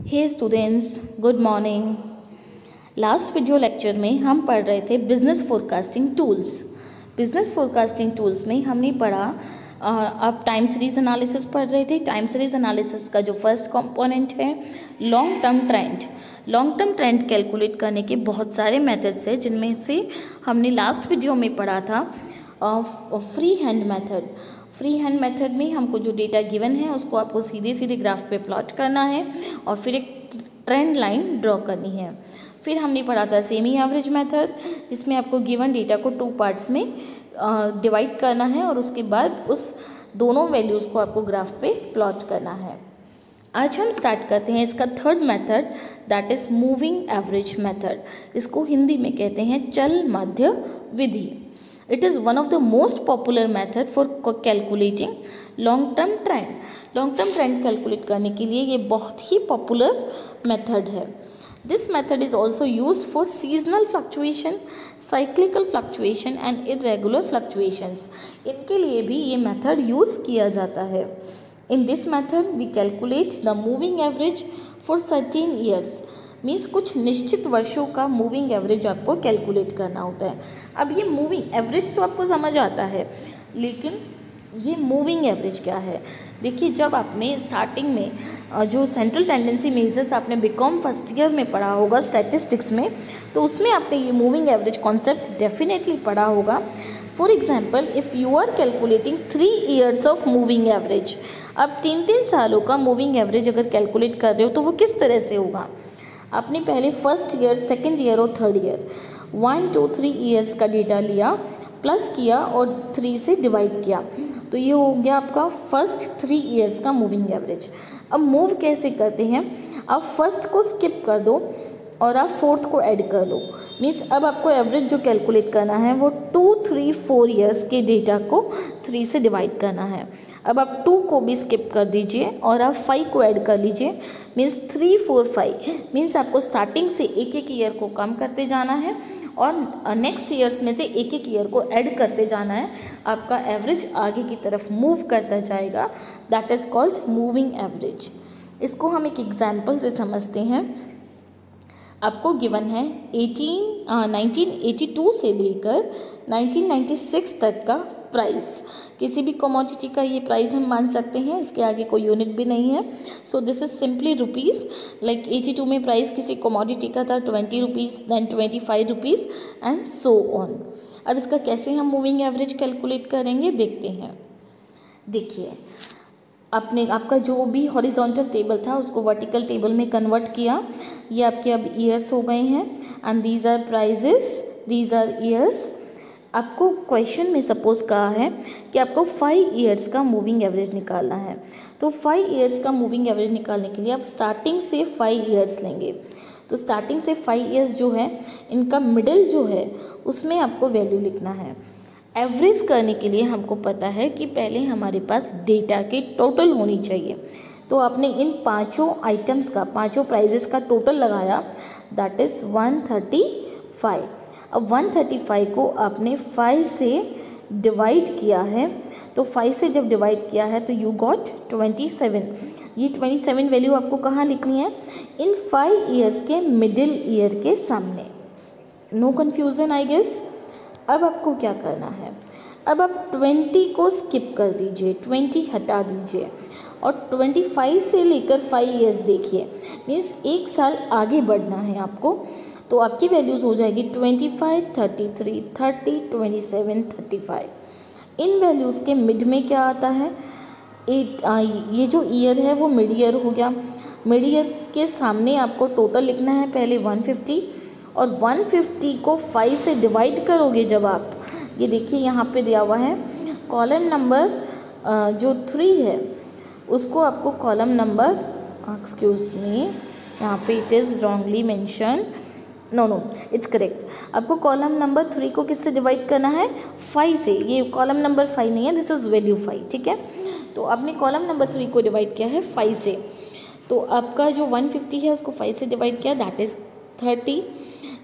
हे students, good morning. Last video lecture में हम पढ़ रहे थे business forecasting tools. Business forecasting tools में हमने पढ़ा अब टाइम सीरीज एनालिसिस पढ़ रहे थे। टाइम सीरीज एनालिसिस का जो फर्स्ट कंपोनेंट है long term trend. Long term trend calculate करने के बहुत सारे मेथड्स हैं, जिनमें से हमने लास्ट वीडियो में पढ़ा था free hand method. Free hand method में हमको जो डेटा गिवन है उसको आपको सीधे सीधे ग्राफ पे प्लॉट करना है और फिर एक ट्रेंड लाइन ड्रॉ करनी है। फिर हमने पढ़ा था सेमी एवरेज मेथड, जिसमें आपको गिवन डेटा को 2 पार्ट्स में डिवाइड करना है और उसके बाद उस दोनों वैल्यूज़ को आपको ग्राफ पे प्लॉट करना है। आज हम स्टार्ट करते हैं इसका third method, that is moving average method. इसको हिंदी में कहते हैं चल माध्य विधि। It is one of the most popular method for calculating long term trend. Long term trend calculate करने के लिए ये बहुत ही popular method है। This method is also used for seasonal fluctuation, cyclical fluctuation and irregular fluctuations. इनके लिए भी ये method use किया जाता है। In this method we calculate the moving average for certain years. Means कुछ निश्चित वर्षों का मूविंग एवरेज आपको कैलकुलेट करना होता है। अब ये मूविंग एवरेज तो आपको समझ आता है, लेकिन ये मूविंग एवरेज क्या है? देखिए, जब आपने स्टार्टिंग में जो सेंट्रल टेंडेंसी मेजर्स आपने बीकॉम फर्स्ट ईयर में पढ़ा होगा स्टैटिस्टिक्स में, तो उसमें आपने ये मूविंग एवरेज कॉन्सेप्ट डेफिनेटली पढ़ा होगा। For example, if you are calculating 3 years of moving average, अब 3 सालों का मूविंग एवरेज अगर कैलकुलेट कर रहे हो तो वो किस तरह से होगा? आपने पहले फर्स्ट ईयर, सेकेंड ईयर और थर्ड ईयर 1, 2, 3 ईयर्स का डेटा लिया, प्लस किया और 3 से डिवाइड किया, तो ये हो गया आपका फर्स्ट 3 ईयर्स का मूविंग एवरेज। अब मूव कैसे करते हैं? आप फर्स्ट को स्किप कर दो और आप फोर्थ को ऐड कर लो। मीन्स अब आपको एवरेज जो कैलकुलेट करना है वो 2, 3, 4 ईयर्स के डेटा को 3 से डिवाइड करना है। अब आप 2 को भी स्किप कर दीजिए और आप 5 को ऐड कर लीजिए। मीन्स 3, 4, 5 मीन्स आपको स्टार्टिंग से एक एक ईयर को कम करते जाना है और नेक्स्ट ईयर्स में से एक एक ईयर को ऐड करते जाना है। आपका एवरेज आगे की तरफ मूव करता जाएगा। That is called moving average. इसको हम एक एग्जाम्पल से समझते हैं। आपको गिवन है 1982 से लेकर 1996 तक का प्राइस। किसी भी कमोडिटी का ये प्राइस हम मान सकते हैं, इसके आगे कोई यूनिट भी नहीं है। So this is simply rupees. Like 82 में प्राइस किसी कमोडिटी का था 20 rupees, then 25 rupees and so on. अब इसका कैसे हम मूविंग एवरेज कैलकुलेट करेंगे देखते हैं। देखिए, आपका जो भी हॉरिजॉन्टल टेबल था उसको वर्टिकल टेबल में कन्वर्ट किया। ये आपके अब ईयर्स हो गए हैं and these are prices, these are years. आपको क्वेश्चन में सपोज कहा है कि आपको 5 ईयर्स का मूविंग एवरेज निकालना है, तो 5 ईयर्स का मूविंग एवरेज निकालने के लिए आप स्टार्टिंग से 5 ईयर्स लेंगे। तो स्टार्टिंग से 5 ईयर्स जो है, इनका मिडिल जो है उसमें आपको वैल्यू लिखना है। एवरेज करने के लिए हमको पता है कि पहले हमारे पास डेटा की टोटल होनी चाहिए। तो आपने इन पांचों आइटम्स का, पांचों प्राइजेस का टोटल लगाया, दैट इज़ 135। अब 135 को आपने 5 से डिवाइड किया है, तो 5 से जब डिवाइड किया है तो यू गॉट 27। ये 27 वैल्यू आपको कहाँ लिखनी है? इन 5 ईयर्स के मिडिल ईयर के सामने। No confusion I guess. अब आपको क्या करना है? अब आप 20 को स्किप कर दीजिए, 20 हटा दीजिए और 25 से लेकर 5 ईयर्स देखिए। मीन्स 1 साल आगे बढ़ना है आपको। तो आपकी वैल्यूज़ हो जाएगी 25, 33, 30, 27, 35। इन वैल्यूज़ के मिड में क्या आता है? ये जो ईयर है वो मिड ईयर हो गया। मिड ईयर के सामने आपको टोटल लिखना है पहले 150, और 150 को 5 से डिवाइड करोगे जब आप, ये देखिए यहाँ पे दिया हुआ है कॉलम नंबर जो 3 है उसको आपको कॉलम नंबर, एक्सक्यूज मी, यहाँ पे it is wrongly mention, no it's correct. आपको कॉलम नंबर 3 को किससे डिवाइड करना है? 5 से। ये कॉलम नंबर 5 नहीं है, दिस इज़ वैल्यू 5, ठीक है। तो आपने कॉलम नंबर 3 को डिवाइड किया है 5 से, तो आपका जो 150 है उसको 5 से डिवाइड किया, that is 30।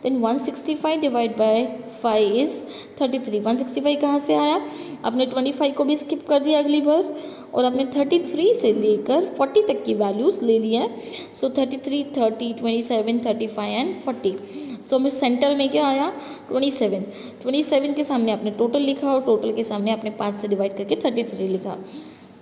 Then 165 divide by 5 is 33। 165 कहाँ से आया, आपने 25 को भी स्किप कर दिया अगली बार, और आपने 33 से लेकर 40 तक की वैल्यूज़ ले ली हैं। सो 33, 30, 27, 35 एंड 40। सो हमें सेंटर में क्या आया, 27। 27 के सामने आपने टोटल लिखा और टोटल के सामने आपने 5 से डिवाइड करके 33 लिखा।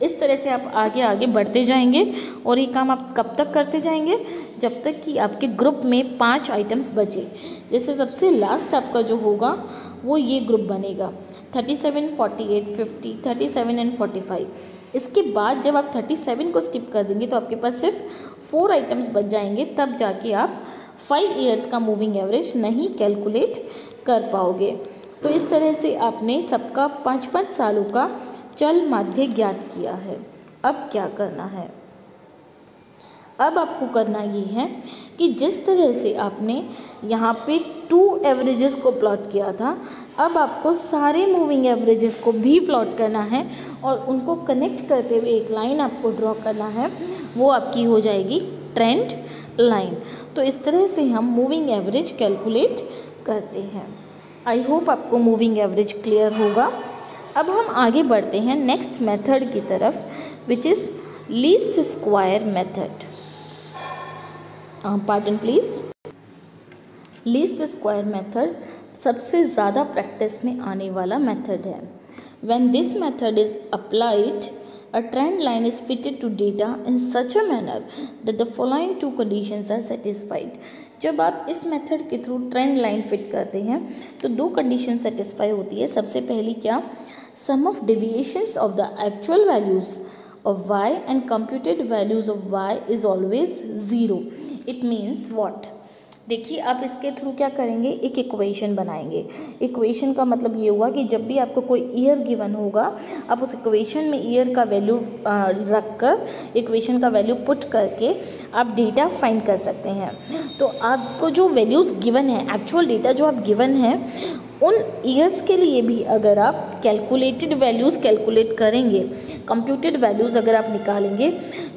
इस तरह से आप आगे आगे बढ़ते जाएंगे और ये काम आप कब तक करते जाएंगे, जब तक कि आपके ग्रुप में 5 आइटम्स बचे। जैसे सबसे लास्ट आपका जो होगा वो ये ग्रुप बनेगा 37, 48, 50, 37 एंड 45। इसके बाद जब आप 37 को स्किप कर देंगे तो आपके पास सिर्फ 4 आइटम्स बच जाएंगे, तब जाके आप 5 ईयर्स का मूविंग एवरेज नहीं कैलकुलेट कर पाओगे। तो इस तरह से आपने सबका 5-5 सालों का चल माध्य ज्ञात किया है। अब क्या करना है, अब आपको करना ये है कि जिस तरह से आपने यहाँ पे 2 एवरेजेस को प्लॉट किया था, अब आपको सारे मूविंग एवरेजेस को भी प्लॉट करना है और उनको कनेक्ट करते हुए एक लाइन आपको ड्रॉ करना है, वो आपकी हो जाएगी ट्रेंड लाइन। तो इस तरह से हम मूविंग एवरेज कैलकुलेट करते हैं। आई होप आपको मूविंग एवरेज क्लियर होगा। अब हम आगे बढ़ते हैं नेक्स्ट मेथड की तरफ, which is least square method. Pardon please. Least square method सबसे ज़्यादा प्रैक्टिस में आने वाला मेथड है। When this method is applied, a trend line is fitted to data in such a manner that the following 2 conditions are satisfied। जब आप इस method के थ्रू ट्रेंड लाइन फिट करते हैं तो 2 कंडीशन सेटिस्फाई होती है। सबसे पहली क्या, sum of deviations of the actual values of y and computed values of y is always 0। It means what, देखिए आप इसके थ्रू क्या करेंगे, एक इक्वेशन बनाएंगे। इक्वेशन का मतलब ये हुआ कि जब भी आपको कोई ईयर गिवन होगा, आप उस इक्वेशन में ईयर का वैल्यू रख कर, इक्वेशन का वैल्यू पुट करके आप डेटा फाइंड कर सकते हैं। तो आपको जो वैल्यूज़ गिवन है, एक्चुअल डेटा जो आप गिवन है, उन ईयर्स के लिए भी अगर आप कैलकुलेटेड वैल्यूज़ कैलकुलेट करेंगे, कंप्यूटेड वैल्यूज़ अगर आप निकालेंगे,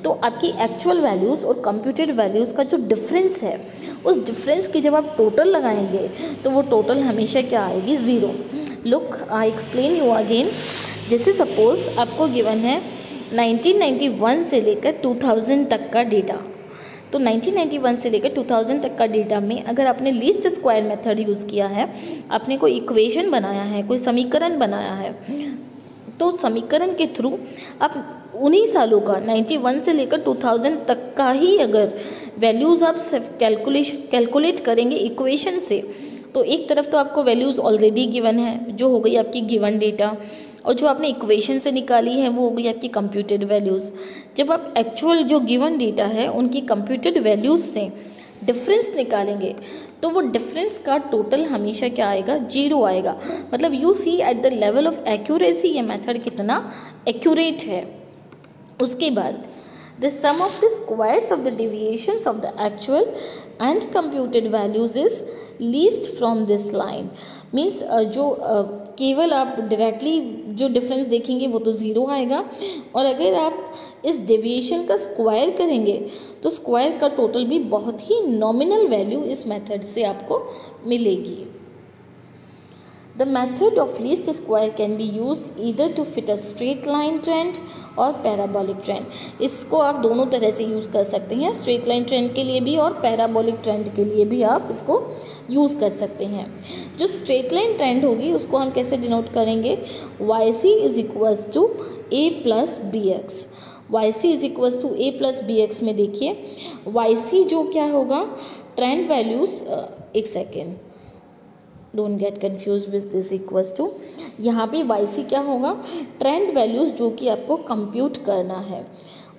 तो आपकी एक्चुअल वैल्यूज़ और कंप्यूटेड वैल्यूज़ का जो डिफरेंस है, उस डिफरेंस की जब आप टोटल लगाएंगे तो वो टोटल हमेशा क्या आएगी, 0। Look, I explain you again. जैसे सपोज आपको गिवन है 1991 से लेकर 2000 तक का डेटा, तो 1991 से लेकर 2000 तक का डेटा में अगर आपने लीस्ट स्क्वायर मेथड यूज़ किया है, आपने कोई इक्वेशन बनाया है, कोई समीकरण बनाया है, तो समीकरण के थ्रू आप उन्हीं सालों का 91 से लेकर 2000 तक का ही अगर वैल्यूज़ आप कैलकुलेट करेंगे इक्वेशन से, तो एक तरफ तो आपको वैल्यूज़ ऑलरेडी गिवन है, जो हो गई आपकी गिवन डेटा, और जो आपने इक्वेशन से निकाली है वो हो गई आपकी कंप्यूटेड वैल्यूज़। जब आप एक्चुअल जो गिवन डेटा है उनकी कंप्यूटेड वैल्यूज़ से डिफरेंस निकालेंगे, तो वो डिफरेंस का टोटल हमेशा क्या आएगा, 0 आएगा। मतलब you see at the level of accuracy ये मेथड कितना एक्यूरेट है। उसके बाद the sum of the squares of the deviations of the actual and computed values is least from this line। Means जो केवल आप डायरेक्टली जो डिफरेंस देखेंगे वो तो 0 आएगा, और अगर आप इस डेविएशन का स्क्वायर करेंगे तो स्क्वायर का टोटल भी बहुत ही नॉमिनल वैल्यू इस मेथड से आपको मिलेगी। The method of least square can be used either to fit a straight line trend और पैराबोलिक ट्रेंड। इसको आप दोनों तरह से यूज़ कर सकते हैं, स्ट्रेट लाइन ट्रेंड के लिए भी और पैराबोलिक ट्रेंड के लिए भी आप इसको यूज़ कर सकते हैं। जो स्ट्रेट लाइन ट्रेंड होगी उसको हम कैसे डिनोट करेंगे, YC is equals to A plus BX। YC is equals to A plus BX में देखिए YC जो क्या होगा, ट्रेंड वैल्यूज़, एक second, don't get confuse with this equals to, यहाँ पे YC क्या होगा, ट्रेंड वैल्यूज़ जो कि आपको कंप्यूट करना है।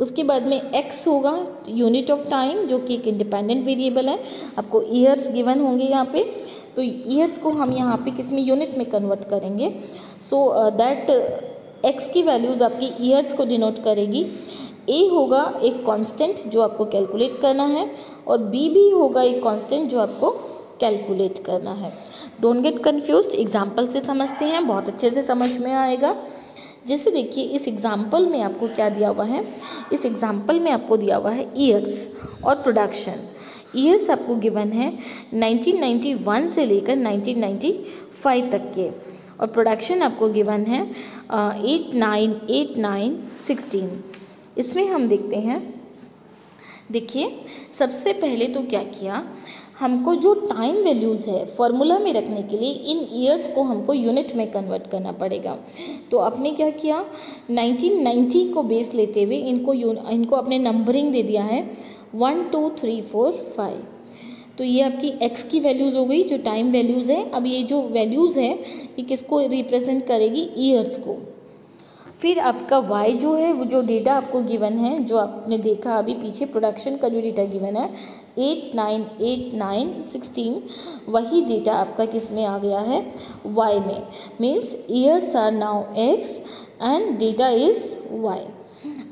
उसके बाद में X होगा यूनिट ऑफ टाइम, जो कि एक इंडिपेंडेंट वेरिएबल है। आपको ईयर्स गिवन होंगे यहाँ पे, तो ईयर्स को हम यहाँ पे किस में, यूनिट में कन्वर्ट करेंगे। सो दैट X की वैल्यूज़ आपकी ईयर्स को डिनोट करेगी। A होगा एक कांस्टेंट जो आपको कैलकुलेट करना है, और B भी होगा एक कांस्टेंट जो आपको कैलकुलेट करना है। डोंट गेट कन्फ्यूज्ड, एग्जाम्पल से समझते हैं, बहुत अच्छे से समझ में आएगा। जैसे देखिए इस एग्जाम्पल में आपको क्या दिया हुआ है, इस एग्जाम्पल में आपको दिया हुआ है ईयर्स और प्रोडक्शन। ईयर्स आपको गिवन है 1991 से लेकर 1995 तक के, और प्रोडक्शन आपको गिवन है 8, 9, 8, 9, 16। इसमें हम देखते हैं, देखिए सबसे पहले तो क्या किया, हमको जो टाइम वैल्यूज़ है फॉर्मूला में रखने के लिए इन ईयर्स को हमको यूनिट में कन्वर्ट करना पड़ेगा। तो आपने क्या किया, 1990 को बेस लेते हुए इनको आपने नंबरिंग दे दिया है 1, 2, 3, 4, 5। तो ये आपकी x की वैल्यूज़ हो गई जो टाइम वैल्यूज़ है। अब ये जो वैल्यूज़ है ये किसको रिप्रेजेंट करेगी, ईयर्स को। फिर आपका y जो है वो जो डेटा आपको गिवन है, जो आपने देखा अभी पीछे प्रोडक्शन का जो डेटा गिवन है 8, 9, 8, 9, 16, वही डेटा आपका किस में आ गया है, y में। Means years are now x and data is y।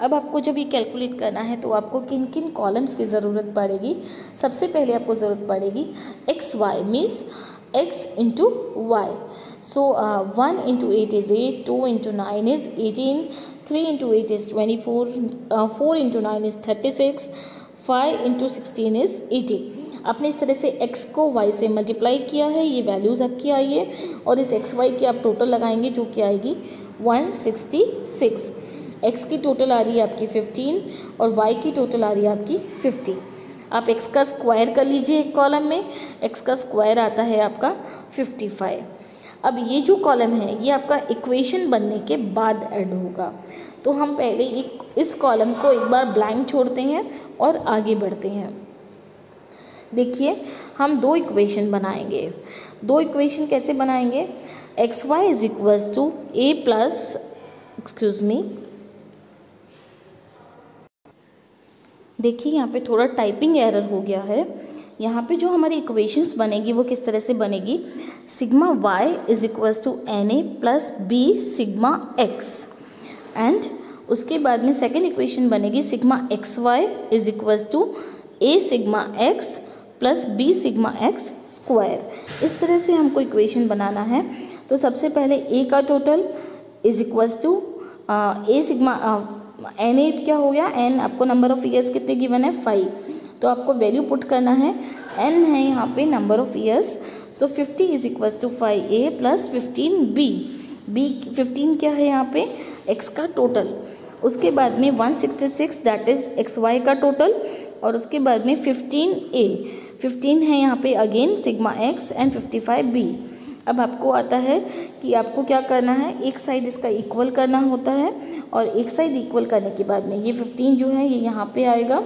अब आपको जब ये कैलकुलेट करना है तो आपको किन किन कॉलम्स की ज़रूरत पड़ेगी। सबसे पहले आपको ज़रूरत पड़ेगी X Y, means x into Y. So 1 into 8 is 8, 2 into 9 is 18, 3 into 8 is 24, 4 into 9 is 36, 5 into 16 is 80। आपने इस तरह से x को y से मल्टीप्लाई किया है, ये वैल्यूज़ आपकी आई है, और इस x y की आप टोटल लगाएंगे जो कि आएगी 166। x की टोटल आ रही है आपकी 15 और y की टोटल आ रही है आपकी 50। आप x का स्क्वायर कर लीजिए एक कॉलम में, x का स्क्वायर आता है आपका 55। अब ये जो कॉलम है ये आपका इक्वेशन बनने के बाद ऐड होगा। तो हम पहले इस कॉलम को एक बार ब्लैंक छोड़ते हैं और आगे बढ़ते हैं। देखिए हम दो इक्वेशन बनाएंगे। दो इक्वेशन कैसे बनाएंगे, X Y is equals to A plus, excuse me, देखिए यहाँ पे थोड़ा टाइपिंग एरर हो गया है। यहाँ पे जो हमारी इक्वेशंस बनेगी वो किस तरह से बनेगी, sigma Y is equals to N A plus B sigma X, and उसके बाद में सेकेंड इक्वेशन बनेगी sigma X Y is equals to A sigma X plus B sigma X square. इस तरह से हमको इक्वेशन बनाना है। तो सबसे पहले ए का total is equals to A sigma N A क्या हो गया, एन आपको नंबर ऑफ ईयर्स कितने गिवन है 5, तो आपको वैल्यू पुट करना है, n है यहाँ पे number of years. So 50 is equals to 5a plus 15b, b 15 क्या है यहाँ पे x का टोटल। उसके बाद में 166 दैट इज xy का टोटल, और उसके बाद में 15a 15 है यहाँ पे again sigma x and 55b। अब आपको आता है कि आपको क्या करना है, एक साइड इसका इक्वल करना होता है, और एक साइड इक्वल करने के बाद में ये 15 जो है ये यहाँ पे आएगा।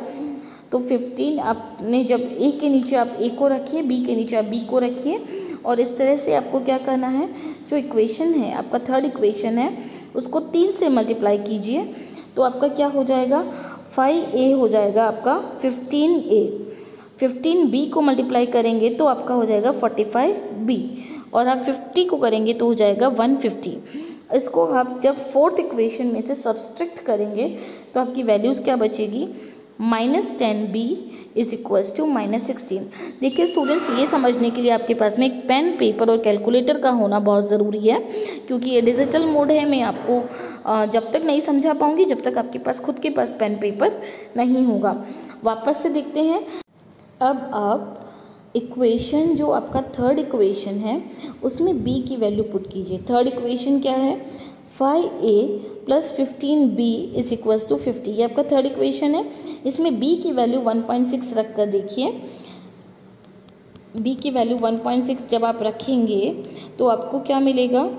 तो 15 आपने जब ए के नीचे आप ए को रखिए, बी के नीचे आप बी को रखिए, और इस तरह से आपको क्या करना है, जो इक्वेशन है आपका थर्ड इक्वेशन है उसको 3 से मल्टीप्लाई कीजिए, तो आपका क्या हो जाएगा 5a हो जाएगा आपका 15a। 15b को मल्टीप्लाई करेंगे तो आपका हो जाएगा 45b, और आप 50 को करेंगे तो हो जाएगा 150। इसको आप जब फोर्थ इक्वेशन में से सब्सट्रैक्ट करेंगे तो आपकी वैल्यूज़ क्या बचेगी, -10b इज इक्वल्स टू -16। देखिए स्टूडेंट्स, ये समझने के लिए आपके पास में एक पेन पेपर और कैलकुलेटर का होना बहुत ज़रूरी है, क्योंकि ये डिजिटल मोड है। मैं आपको जब तक नहीं समझा पाऊँगी जब तक आपके पास खुद के पास पेन पेपर नहीं होगा। वापस से देखते हैं। अब आप इक्वेशन जो आपका थर्ड इक्वेशन है उसमें b की वैल्यू पुट कीजिए। थर्ड इक्वेशन क्या है, 5a plus 15b is equals to 50, ये आपका थर्ड इक्वेशन है। इसमें b की वैल्यू 1.6 रख कर देखिए, b की वैल्यू 1.6 जब आप रखेंगे तो आपको क्या मिलेगा,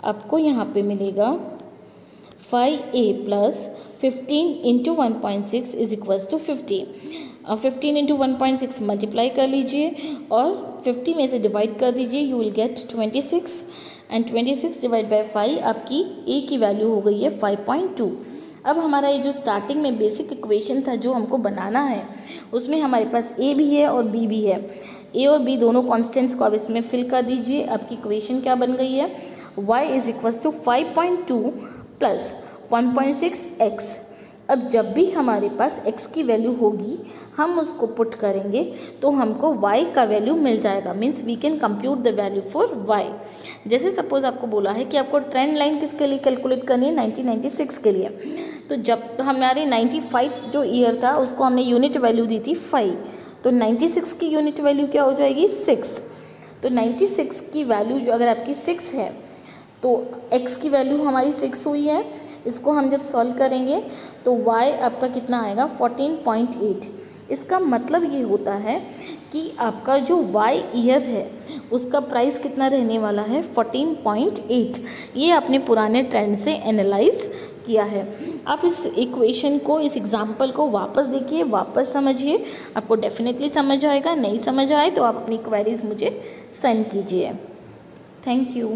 आपको यहाँ पे मिलेगा 5a plus 15 into 1.6 is equals to 50। 15 into 1.6 multiply कर लीजिए और 50 में से डिवाइड कर दीजिए, you will get 26, and 26 divide by 5 आपकी a की वैल्यू हो गई है 5.2। अब हमारा ये जो स्टार्टिंग में बेसिक इक्वेशन था जो हमको बनाना है उसमें हमारे पास a भी है और b भी है। a और b दोनों कॉन्स्टेंट्स को आप इसमें फिल कर दीजिए। आपकी इक्वेशन क्या बन गई है, y is equals to 5.2 plus 1.6x। अब जब भी हमारे पास x की वैल्यू होगी हम उसको पुट करेंगे तो हमको y का वैल्यू मिल जाएगा। Means we can compute the value for y। जैसे सपोज आपको बोला है कि आपको ट्रेंड लाइन किसके लिए कैलकुलेट करनी है, 1996 के लिए। तो जब हमारे 95 जो ईयर था उसको हमने यूनिट वैल्यू दी थी 5, तो 96 की यूनिट वैल्यू क्या हो जाएगी 6। तो 96 की वैल्यू जो अगर आपकी 6 है तो x की वैल्यू हमारी 6 हुई है। इसको हम जब सॉल्व करेंगे तो y आपका कितना आएगा 14.8। इसका मतलब ये होता है कि आपका जो y ईयर है उसका प्राइस कितना रहने वाला है 14.8। ये आपने पुराने ट्रेंड से एनालाइज किया है। आप इस इक्वेशन को, इस एग्जाम्पल को वापस देखिए, वापस समझिए, आपको डेफिनेटली समझ आएगा। नहीं समझ आए तो आप अपनी क्वेरीज मुझे सेंड कीजिए। Thank you.